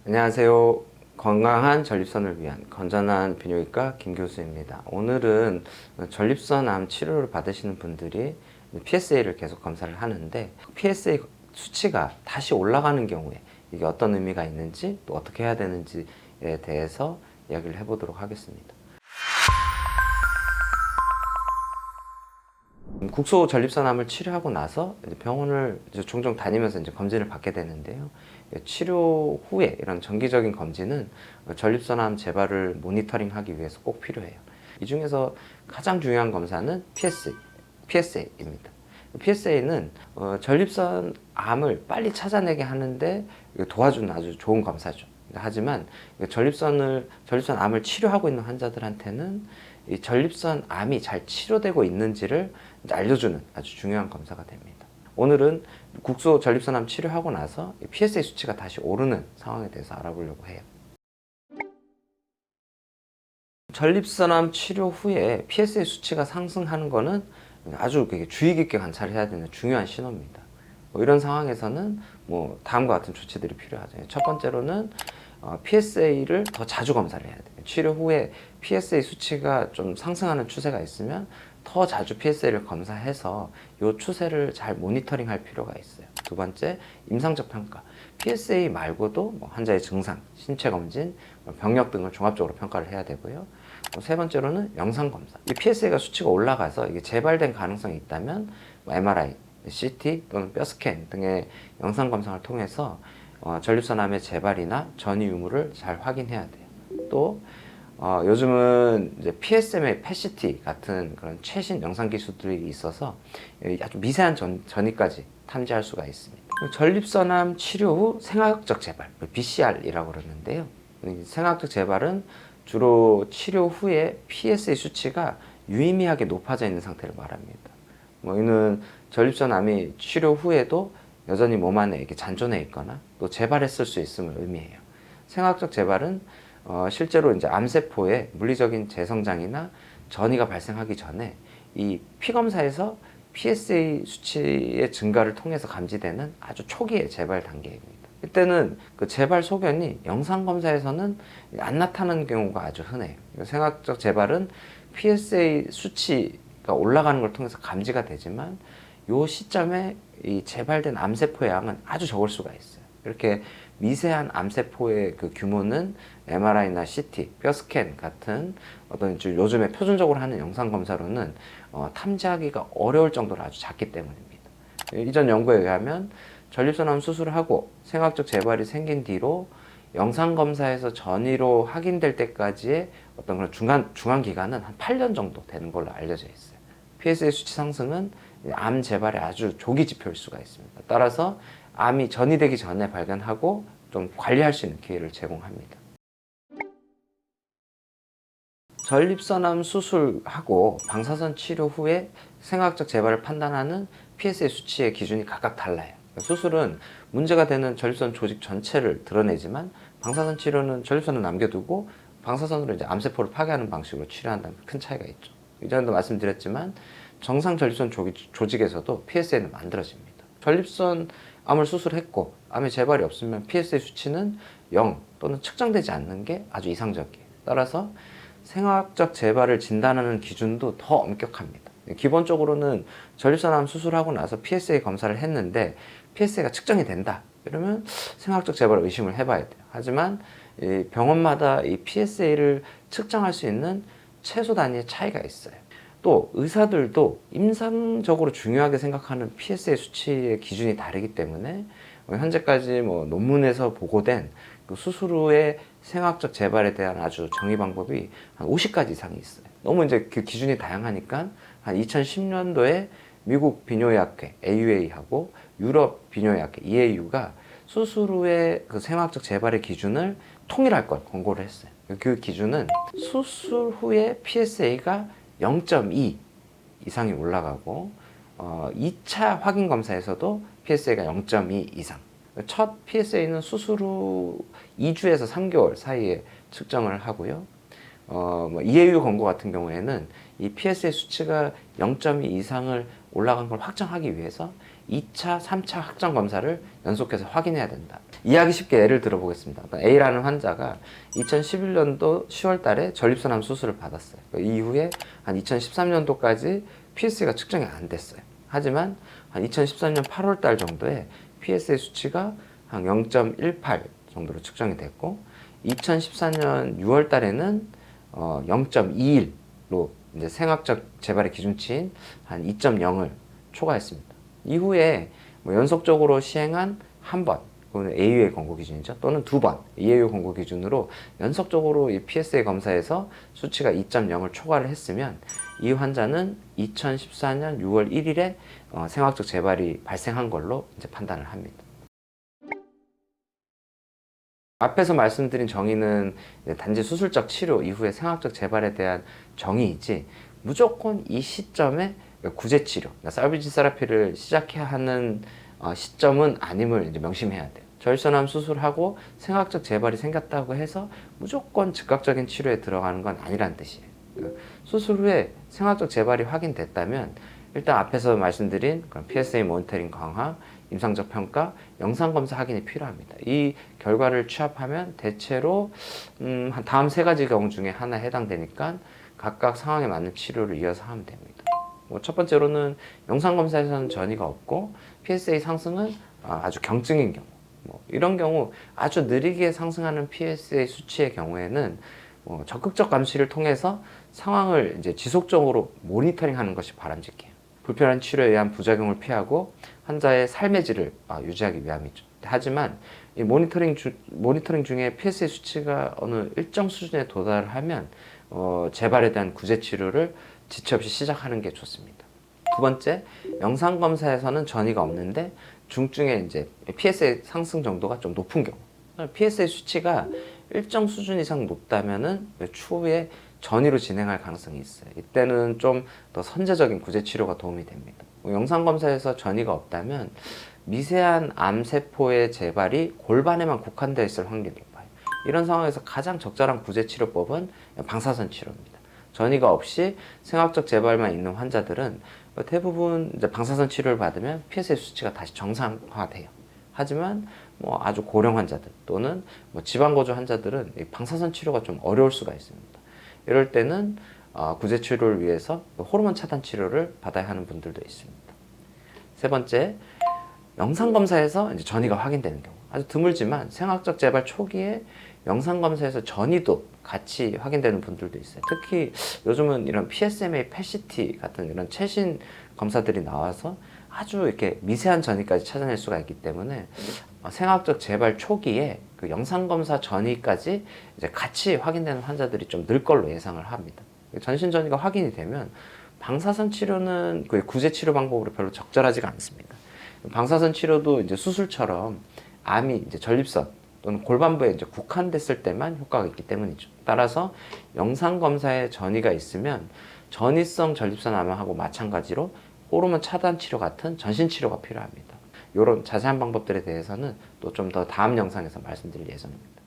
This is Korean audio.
안녕하세요. 건강한 전립선을 위한 건전한 비뇨기과 김 교수입니다. 오늘은 전립선 암 치료를 받으시는 분들이 PSA를 계속 검사를 하는데 PSA 수치가 다시 올라가는 경우에 이게 어떤 의미가 있는지 또 어떻게 해야 되는지에 대해서 이야기를 해보도록 하겠습니다. 국소 전립선암을 치료하고 나서 병원을 종종 다니면서 검진을 받게 되는데요. 치료 후에 이런 정기적인 검진은 전립선암 재발을 모니터링하기 위해서 꼭 필요해요. 이 중에서 가장 중요한 검사는 PSA입니다. PSA는 전립선 암을 빨리 찾아내게 하는데 도와주는 아주 좋은 검사죠. 하지만 전립선 암을 치료하고 있는 환자들한테는 이 전립선 암이 잘 치료되고 있는지를 알려주는 아주 중요한 검사가 됩니다. 오늘은 국소 전립선암 치료하고 나서 PSA 수치가 다시 오르는 상황에 대해서 알아보려고 해요. 전립선암 치료 후에 PSA 수치가 상승하는 것은 아주 주의 깊게 관찰을 해야 되는 중요한 신호입니다. 이런 상황에서는 다음과 같은 조치들이 필요하죠. 첫 번째로는 PSA를 더 자주 검사를 해야 돼요. 치료 후에 PSA 수치가 좀 상승하는 추세가 있으면 더 자주 PSA를 검사해서 이 추세를 잘 모니터링 할 필요가 있어요. 두 번째, 임상적 평가. PSA 말고도 환자의 증상, 신체 검진, 병력 등을 종합적으로 평가를 해야 되고요. 세 번째로는 영상 검사. 이 PSA가 수치가 올라가서 이게 재발된 가능성이 있다면 MRI, CT 또는 뼈 스캔 등의 영상 검사를 통해서 전립선암의 재발이나 전이 유무를 잘 확인해야 돼요. 또 요즘은 이제 PSMA, PET-CT 같은 그런 최신 영상 기술들이 있어서 아주 미세한 전이까지 탐지할 수가 있습니다. 전립선암 치료 후 생화학적 재발, BCR이라고 그러는데요. 생화학적 재발은 주로 치료 후에 PSA 수치가 유의미하게 높아져 있는 상태를 말합니다. 이는 전립선암이 치료 후에도 여전히 몸 안에 이렇게 잔존해 있거나 또 재발했을 수 있음을 의미해요. 생화학적 재발은 실제로 이제 암세포의 물리적인 재성장이나 전이가 발생하기 전에 이 피검사에서 PSA 수치의 증가를 통해서 감지되는 아주 초기의 재발 단계입니다. 이때는 그 재발 소견이 영상 검사에서는 안 나타나는 경우가 아주 흔해요. 생화학적 재발은 PSA 수치가 올라가는 걸 통해서 감지가 되지만 이 시점에 이 재발된 암세포의 양은 아주 적을 수가 있어요. 이렇게 미세한 암세포의 그 규모는 MRI나 CT, 뼈 스캔 같은 어떤 요즘에 표준적으로 하는 영상 검사로는 탐지하기가 어려울 정도로 아주 작기 때문입니다. 이전 연구에 의하면 전립선암 수술을 하고 생화학적 재발이 생긴 뒤로 영상 검사에서 전이로 확인될 때까지의 어떤 그런 중간 기간은 한 8년 정도 되는 걸로 알려져 있어요. PSA 수치 상승은 암 재발의 아주 조기 지표일 수가 있습니다. 따라서 암이 전이되기 전에 발견하고 좀 관리할 수 있는 기회를 제공합니다. 전립선암 수술하고 방사선 치료 후에 생화학적 재발을 판단하는 PSA 수치의 기준이 각각 달라요. 수술은 문제가 되는 전립선 조직 전체를 드러내지만 방사선 치료는 전립선을 남겨두고 방사선으로 이제 암세포를 파괴하는 방식으로 치료한다는 큰 차이가 있죠. 이전에도 말씀드렸지만 정상 전립선 조직에서도 PSA는 만들어집니다. 전립선 암을 수술했고 암에 재발이 없으면 PSA 수치는 0 또는 측정되지 않는 게 아주 이상적이에요. 따라서 생화학적 재발을 진단하는 기준도 더 엄격합니다. 기본적으로는 전립선암 수술하고 나서 PSA 검사를 했는데 PSA가 측정이 된다. 이러면 생화학적 재발을 의심을 해봐야 돼요. 하지만 병원마다 이 PSA를 측정할 수 있는 최소 단위의 차이가 있어요. 또 의사들도 임상적으로 중요하게 생각하는 PSA 수치의 기준이 다르기 때문에 현재까지 논문에서 보고된 그 수술 후의 생화학적 재발에 대한 아주 정의 방법이 한 50가지 이상이 있어요. 너무 이제 그 기준이 다양하니까 한 2010년도에 미국 비뇨의학회 AUA하고 유럽 비뇨의학회 EAU가 수술 후에 그 생화학적 재발의 기준을 통일할 걸 권고를 했어요. 그 기준은 수술 후에 PSA가 0.2 이상이 올라가고 2차 확인 검사에서도 PSA가 0.2 이상. 첫 PSA는 수술 후 2주에서 3개월 사이에 측정을 하고요. EAU 권고 같은 경우에는 이 PSA 수치가 0.2 이상을 올라간 걸 확정하기 위해서 2차, 3차 확정 검사를 연속해서 확인해야 된다. 이해하기 쉽게 예를 들어보겠습니다. A라는 환자가 2011년도 10월 달에 전립선암 수술을 받았어요. 그 이후에 한 2013년도까지 PSA가 측정이 안 됐어요. 하지만 한 2013년 8월 달 정도에 PSA 수치가 한 0.18 정도로 측정이 됐고 2014년 6월 달에는 0.21로 이제 생학적 재발의 기준치인 한 2.0을 초과했습니다. 이후에 뭐 연속적으로 시행한 한 번, 그거는 AU의 권고 기준이죠. 또는 두 번, AU 권고 기준으로 연속적으로 이 PSA 검사에서 수치가 2.0을 초과를 했으면 이 환자는 2014년 6월 1일에 생학적 재발이 발생한 걸로 이제 판단을 합니다. 앞에서 말씀드린 정의는 단지 수술적 치료 이후에 생학적 재발에 대한 정의이지 무조건 이 시점에 구제 치료, 살비지 세라피를 시작해야 하는 시점은 아님을 이제 명심해야 돼요. 전립선암 수술하고 생학적 재발이 생겼다고 해서 무조건 즉각적인 치료에 들어가는 건 아니란 뜻이에요. 수술 후에 생학적 재발이 확인됐다면 일단 앞에서 말씀드린 PSA 모니터링 강화, 임상적 평가, 영상검사 확인이 필요합니다. 이 결과를 취합하면 대체로 다음 세 가지 경우 중에 하나에 해당되니까 각각 상황에 맞는 치료를 이어서 하면 됩니다. 첫 번째로는 영상검사에서는 전이가 없고 PSA 상승은 아주 경증인 경우, 이런 경우 아주 느리게 상승하는 PSA 수치의 경우에는 적극적 감시를 통해서 상황을 이제 지속적으로 모니터링하는 것이 바람직해요. 불편한 치료에 의한 부작용을 피하고 환자의 삶의 질을 유지하기 위함이죠. 하지만 이 모니터링 중에 PSA 수치가 어느 일정 수준에 도달하면 재발에 대한 구제 치료를 지체 없이 시작하는 게 좋습니다. 두 번째, 영상 검사에서는 전이가 없는데 중증의 이제 PSA 상승 정도가 좀 높은 경우, PSA 수치가 일정 수준 이상 높다면은 추후에 전이로 진행할 가능성이 있어요. 이때는 좀 더 선제적인 구제 치료가 도움이 됩니다. 영상 검사에서 전이가 없다면 미세한 암세포의 재발이 골반에만 국한되어 있을 확률이 높아요. 이런 상황에서 가장 적절한 구제 치료법은 방사선 치료입니다. 전이가 없이 생학적 재발만 있는 환자들은 대부분 이제 방사선 치료를 받으면 PSA 수치가 다시 정상화돼요. 하지만 아주 고령 환자들 또는 지방거주 환자들은 이 방사선 치료가 좀 어려울 수가 있습니다. 이럴 때는 구제 치료를 위해서 호르몬 차단 치료를 받아야 하는 분들도 있습니다. 세 번째, 영상 검사에서 이제 전이가 확인되는 경우, 아주 드물지만 생학적 재발 초기에 영상 검사에서 전이도 같이 확인되는 분들도 있어요. 특히 요즘은 이런 PSMA, PET-CT 같은 이런 최신 검사들이 나와서 아주 이렇게 미세한 전이까지 찾아낼 수가 있기 때문에 생학적 재발 초기에 그 영상 검사 전이까지 이제 같이 확인되는 환자들이 좀 늘 걸로 예상을 합니다. 전신 전이가 확인이 되면 방사선 치료는 그 구제 치료 방법으로 별로 적절하지가 않습니다. 방사선 치료도 이제 수술처럼 암이 이제 전립선 또는 골반부에 이제 국한됐을 때만 효과가 있기 때문이죠. 따라서 영상 검사에 전이가 있으면 전이성 전립선 암하고 마찬가지로 호르몬 차단 치료 같은 전신 치료가 필요합니다. 이런 자세한 방법들에 대해서는 또 좀 더 다음 영상에서 말씀드릴 예정입니다.